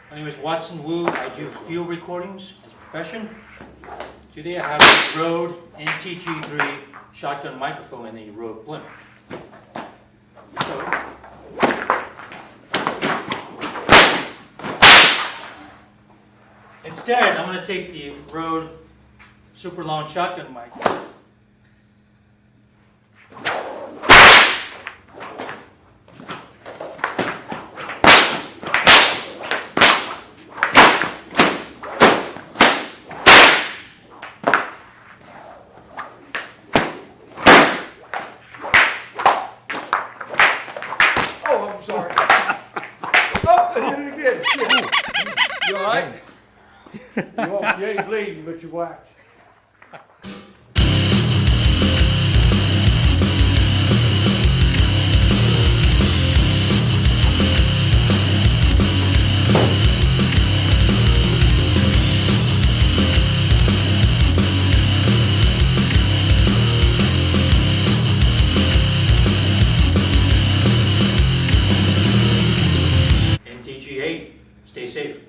My name is Watson Wu. I do field recordings as a profession. Today I have a Rode NTG8 shotgun microphone and a Rode blooper. So, instead, I'm going to take the Rode super long shotgun mic. Oh, I'm sorry. Oh, I did it again. Shit. You all right? You ain't bleeding, but you're whacked. NTG8, stay safe.